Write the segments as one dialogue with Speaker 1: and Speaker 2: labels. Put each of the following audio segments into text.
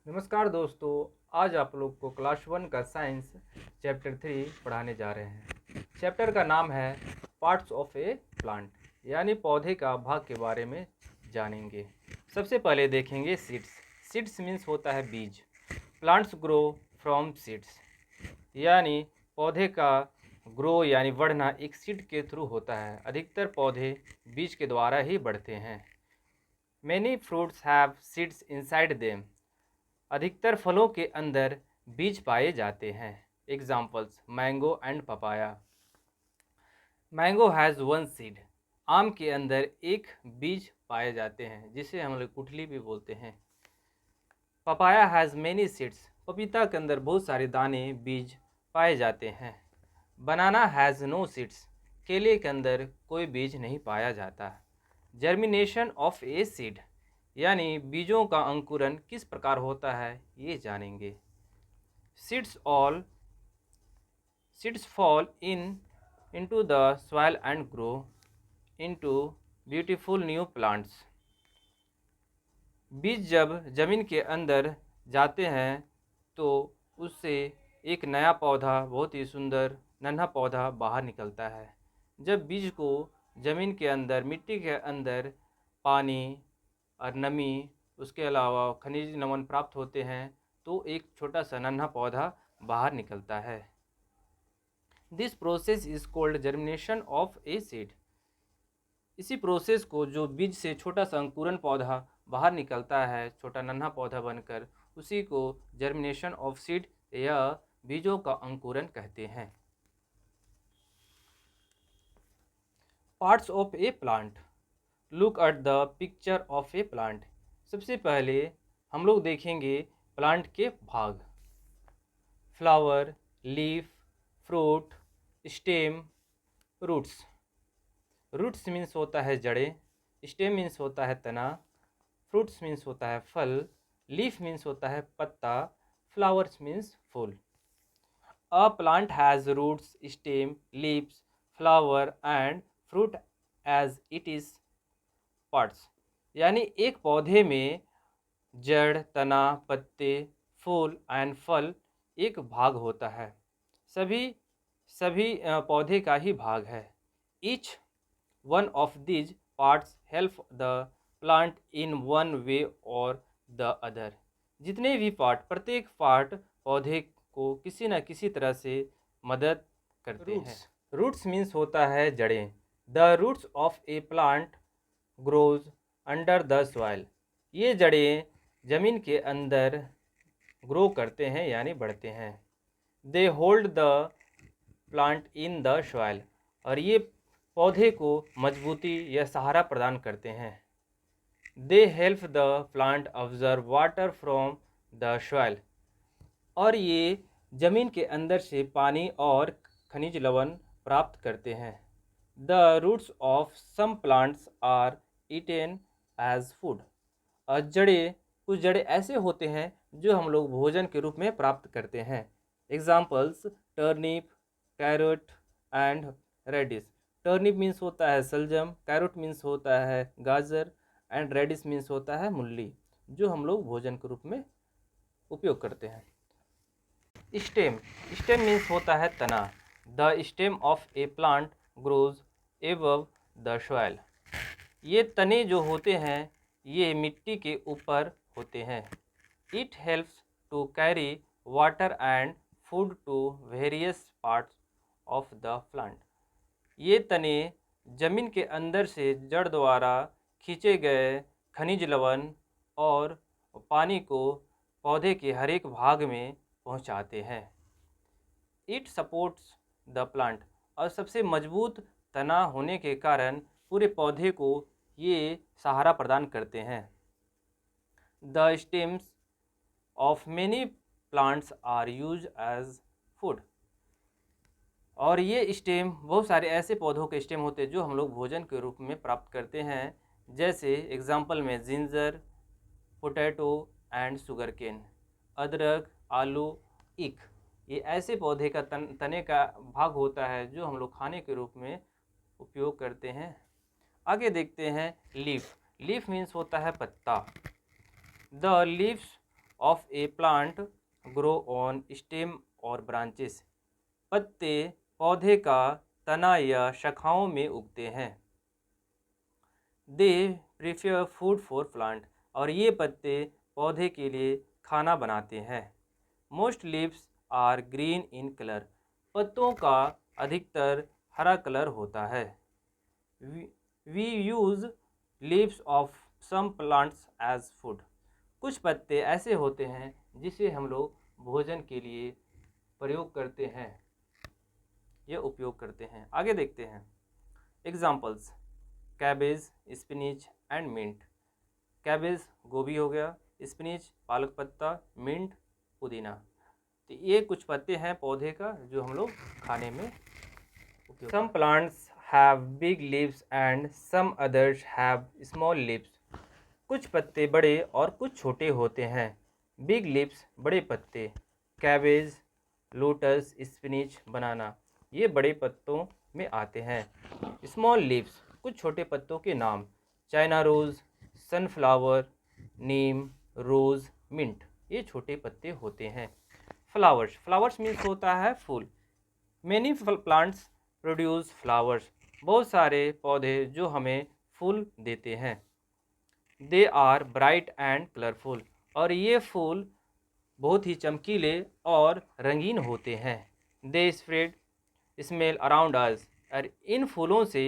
Speaker 1: नमस्कार दोस्तों। आज आप लोग को क्लास 1 का साइंस चैप्टर 3 पढ़ाने जा रहे हैं। चैप्टर का नाम है पार्ट्स ऑफ ए प्लांट, यानी पौधे का भाग के बारे में जानेंगे। सबसे पहले देखेंगे सीड्स। सीड्स मीन्स होता है बीज। प्लांट्स ग्रो फ्रॉम सीड्स, यानी पौधे का ग्रो यानी बढ़ना एक सीड के थ्रू होता है। अधिकतर पौधे बीज के द्वारा ही बढ़ते हैं। Many fruits have seeds inside them. अधिकतर फलों के अंदर बीज पाए जाते हैं। Examples mango and papaya. Mango has one seed. आम के अंदर एक बीज पाए जाते हैं जिसे हम लोग गुठली भी बोलते हैं। Papaya has many seeds. पपीता के अंदर बहुत सारे दाने बीज पाए जाते हैं। बनाना हैज़ नो सीड्स। केले के अंदर कोई बीज नहीं पाया जाता। जर्मिनेशन ऑफ ए सीड, यानी बीजों का अंकुरण किस प्रकार होता है ये जानेंगे। Seeds fall into the soil and grow into beautiful new plants. बीज जब जमीन के अंदर जाते हैं तो उससे एक नया पौधा, बहुत ही सुंदर नन्हा पौधा बाहर निकलता है। जब बीज को जमीन के अंदर, मिट्टी के अंदर पानी और नमी, उसके अलावा खनिज लवण प्राप्त होते हैं तो एक छोटा सा नन्हा पौधा बाहर निकलता है। This process is called germination of a seed. इसी प्रोसेस को, जो बीज से छोटा सा अंकुरन पौधा बाहर निकलता है, छोटा नन्हा पौधा बनकर, उसी को जर्मिनेशन ऑफ सीड या बीजों का अंकुरन कहते हैं। Parts of a plant. Look at the picture of a plant. सबसे पहले हम लोग देखेंगे प्लांट के भाग। Flower, leaf, fruit, stem, roots. Roots means होता है जड़ें, स्टेम मीन्स होता है तना, फ्रूट्स मीन्स होता है फल, लीफ मीन्स होता है पत्ता, फ्लावर्स मीन्स फूल। A plant has roots, stem, leaves, flower and fruit as it is parts, यानी एक पौधे में जड़, तना, पत्ते, फूल एंड फल एक भाग होता है। सभी सभी पौधे का ही भाग है। Each one of these parts help the plant in one way और द अदर। जितने भी पार्ट, प्रत्येक पार्ट पौधे को किसी न किसी तरह से मदद करते हैं। रूट्स मीन्स होता है जड़ें। The roots of a plant grows under the soil. ये जड़ें जमीन के अंदर ग्रो करते हैं यानी बढ़ते हैं। They hold the plant in the soil. और ये पौधे को मजबूती या सहारा प्रदान करते हैं। They help the plant observe water from the soil. और ये जमीन के अंदर से पानी और खनिज लवण प्राप्त करते हैं। The roots of some plants are eaten as food. और कुछ जड़ें ऐसे होते हैं जो हम लोग भोजन के रूप में प्राप्त करते हैं। Examples turnip, carrot and radish. Turnip means होता है सलजम, कैरोट मीन्स होता है गाजर एंड रेडिश मीन्स होता है मूली, जो हम लोग भोजन के रूप में उपयोग करते हैं। स्टेम। स्टेम मीन्स होता है तना। The stem of a plant grows above the soil. ये तने जो होते हैं ये मिट्टी के ऊपर होते हैं। It helps to carry water and food to various parts of the plant. ये तने जमीन के अंदर से जड़ द्वारा खींचे गए खनिज लवण और पानी को पौधे के हर एक भाग में पहुंचाते हैं। It supports the plant. और सबसे मजबूत तना होने के कारण पूरे पौधे को ये सहारा प्रदान करते हैं। The stems of many plants are use as food. और ये स्टेम, बहुत सारे ऐसे पौधों के स्टेम होते हैं जो हम लोग भोजन के रूप में प्राप्त करते हैं। जैसे एग्जाम्पल में ginger, potato and sugarcane. अदरक, आलू, ईख, ये ऐसे पौधे का तने का भाग होता है जो हम लोग खाने के रूप में उपयोग करते हैं। आगे देखते हैं लीफ। लीफ मीन्स होता है पत्ता। The leaves of a plant grow on stem और ब्रांचेस। पत्ते पौधे का तना या शाखाओं में उगते हैं। They prefer food for plant, और ये पत्ते पौधे के लिए खाना बनाते हैं। Most leaves are green in colour, पत्तों का अधिकतर हरा कलर होता है। We use leaves of some plants as food, कुछ पत्ते ऐसे होते हैं जिसे हम लोग भोजन के लिए प्रयोग करते हैं या उपयोग करते हैं। आगे देखते हैं examples. Cabbage, spinach and mint. Cabbage गोभी हो गया, स्पिनिच पालक पत्ता, मिंट पुदीना। तो ये कुछ पत्ते हैं पौधे का जो हम लोग खाने में उपयोग। Some plants have big leaves and some others have small leaves, कुछ पत्ते बड़े और कुछ छोटे होते हैं। बिग लीव्स बड़े पत्ते, कैबेज, लोटस, स्पिनिच, बनाना ये बड़े पत्तों में आते हैं। स्मॉल लीव्स कुछ छोटे पत्तों के नाम, चाइना रोज़, सनफ्लावर, नीम, रोज़, मिंट ये छोटे पत्ते होते हैं। फ्लावर्स, फ्लावर्स मीन्स होता है फूल। मैनी प्लांट्स प्रोड्यूस फ्लावर्स, बहुत सारे पौधे जो हमें फूल देते हैं। They are bright and colourful, और ये फूल बहुत ही चमकीले और रंगीन होते हैं। They spread smell around us, और इन फूलों से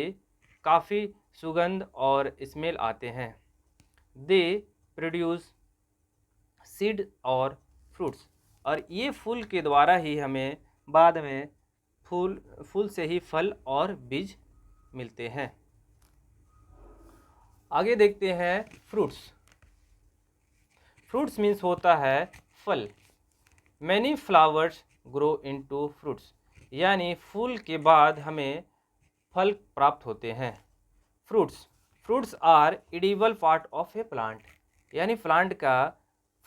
Speaker 1: काफ़ी सुगंध और स्मेल आते हैं। दे प्रोड्यूस सीड और फ्रूट्स, और ये फूल के द्वारा ही हमें बाद में फूल से ही फल और बीज मिलते हैं। आगे देखते हैं फ्रूट्स। फ्रूट्स मीन्स होता है फल। Many flowers grow into fruits, यानी फूल के बाद हमें फल प्राप्त होते हैं। Fruits, fruits are edible part of a plant, यानी प्लांट का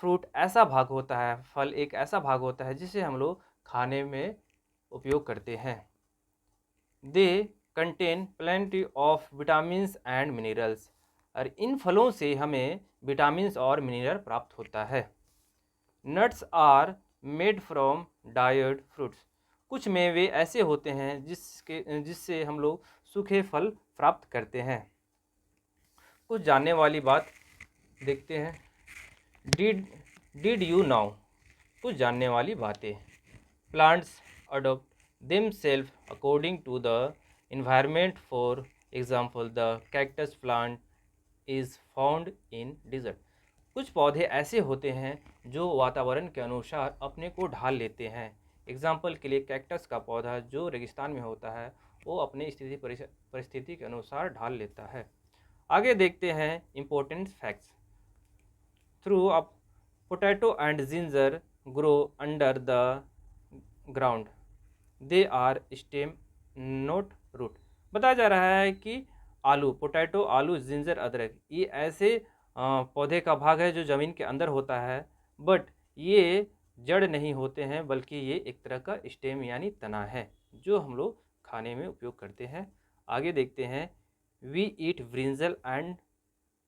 Speaker 1: फ्रूट ऐसा भाग होता है, फल एक ऐसा भाग होता है जिसे हम लोग खाने में उपयोग करते हैं। They contain plenty of vitamins and minerals, और इन फलों से हमें विटामिन्स और मिनरल प्राप्त होता है। Nuts are made from dried fruits, कुछ मेवे ऐसे होते हैं जिससे हम लोग सूखे फल प्राप्त करते हैं। कुछ जानने वाली बात देखते हैं। डिड यू नाउ, कुछ जानने वाली बातें। Plants adopt themselves according to the environment, for example the cactus plant is found in desert, कुछ पौधे ऐसे होते हैं जो वातावरण के अनुसार अपने को ढाल लेते हैं। एग्जाम्पल के लिए कैक्टस का पौधा जो रेगिस्तान में होता है वो अपनी परिस्थिति के अनुसार ढाल लेता है। आगे देखते हैं important facts. Through a potato and ginger grow under the ground, they are stem not root. बताया जा रहा है कि आलू, पोटैटो, आलू, जिंजर, अदरक ये ऐसे पौधे का भाग है जो ज़मीन के अंदर होता है, बट ये जड़ नहीं होते हैं, बल्कि ये एक तरह का स्टेम यानी तना है जो हम लोग खाने में उपयोग करते हैं। आगे देखते हैं। We eat brinjal and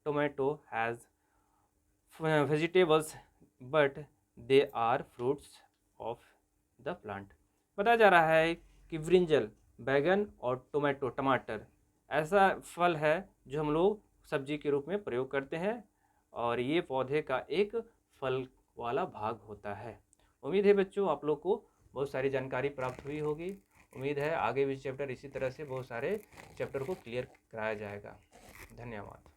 Speaker 1: tomato has vegetables but they are fruits of the plant. बताया जा रहा है कि ब्रिंजल बैगन और टोमेटो टमाटर ऐसा फल है जो हम लोग सब्जी के रूप में प्रयोग करते हैं, और ये पौधे का एक फल वाला भाग होता है। उम्मीद है बच्चों आप लोग को बहुत सारी जानकारी प्राप्त हुई होगी। उम्मीद है आगे भी चैप्टर इसी तरह से बहुत सारे चैप्टर को क्लियर कराया जाएगा। धन्यवाद।